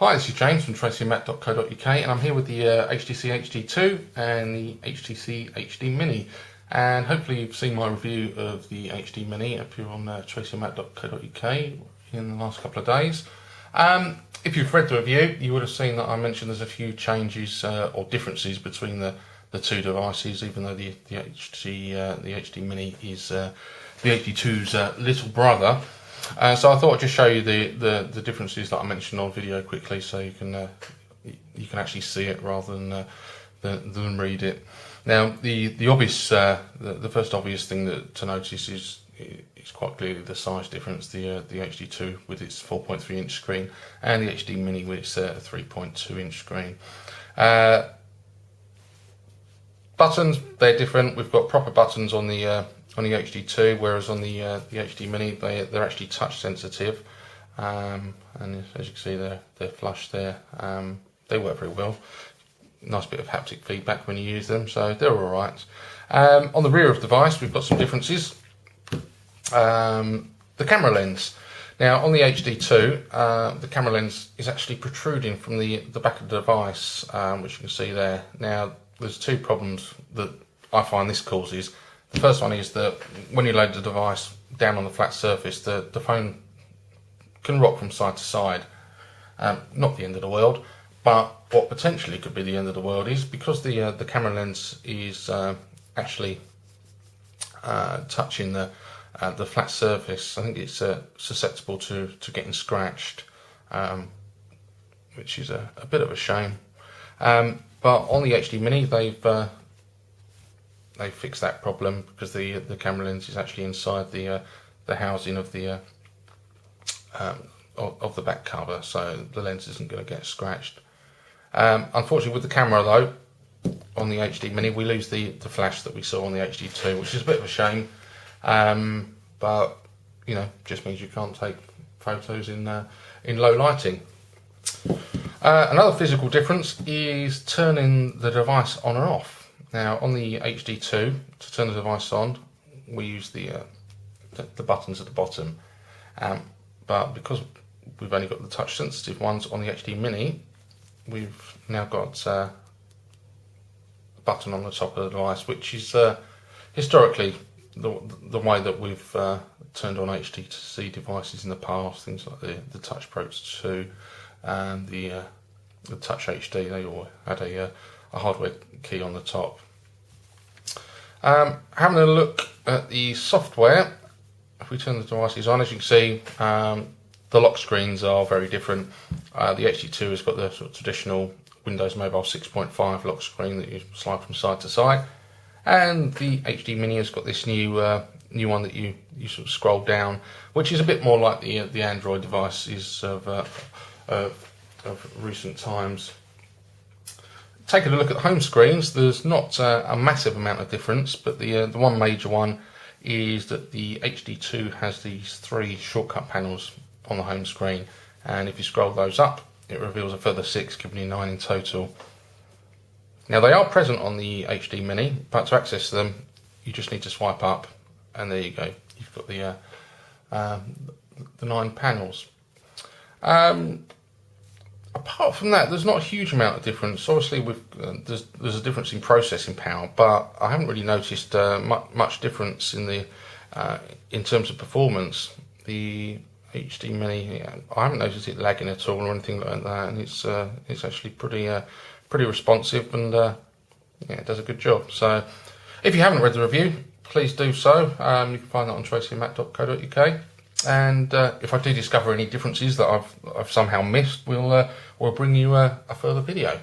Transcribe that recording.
Hi, this is James from tracyandmac.co.uk, and I'm here with the HTC HD2 and the HTC HD Mini. And hopefully you've seen my review of the HD Mini up here on tracyandmac.co.uk in the last couple of days. If you've read the review, you would have seen that I mentioned there's a few changes or differences between the two devices, even though the HD Mini is the HD2's little brother. So I thought I'd just show you the differences that I mentioned on video quickly, so you can actually see it rather than read it. Now the obvious, the first obvious thing to notice is quite clearly the size difference. The HD2 with its 4.3 inch screen and the HD Mini with its 3.2 inch screen. Buttons, they're different. We've got proper buttons on the HD2, whereas on the HD Mini they're actually touch sensitive, and as you can see they're flush there. They work very well. Nice bit of haptic feedback when you use them, so they're all right. On the rear of the device we've got some differences. The camera lens. Now on the HD2 the camera lens is actually protruding from the back of the device, which you can see there. Now there's two problems that I find this causes. The first one is that when you load the device down on the flat surface, the phone can rock from side to side. Not the end of the world, but what potentially could be the end of the world is because the camera lens is actually touching the flat surface. I think it's susceptible to getting scratched, which is a bit of a shame. But on the HD Mini they fixed that problem because the camera lens is actually inside the housing of the back cover, so the lens isn't going to get scratched. Unfortunately, with the camera though, on the HD Mini we lose the flash that we saw on the HD2, which is a bit of a shame. But you know, just means you can't take photos in low lighting. Another physical difference is turning the device on and off. Now on the HD2, to turn the device on, we use the buttons at the bottom, but because we've only got the touch sensitive ones on the HD Mini, we've now got a button on the top of the device, which is historically the way that we've turned on HTC devices in the past. Things like the Touch Pro 2 and the Touch HD, they all had a hardware key on the top. Having a look at the software, if we turn the devices on, as you can see, the lock screens are very different. The HD2 has got the sort of traditional Windows Mobile 6.5 lock screen that you slide from side to side, and the HD Mini has got this new one that you sort of scroll down, which is a bit more like the Android devices of recent times. Taking a look at the home screens, there's not a massive amount of difference, but the one major one is that the HD2 has these 3 shortcut panels on the home screen, and if you scroll those up it reveals a further 6, giving you 9 in total. Now they are present on the HD Mini, but to access them you just need to swipe up, and there you go, you've got the 9 panels. Apart from that, there's not a huge amount of difference. Obviously, there's a difference in processing power, but I haven't really noticed much difference in terms of performance. The HD Mini, I haven't noticed it lagging at all or anything like that, and it's actually pretty responsive, and yeah, it does a good job. So, if you haven't read the review, please do so. You can find that on tracyandmac.co.uk. And if I do discover any differences that I've somehow missed, we'll bring you a further video.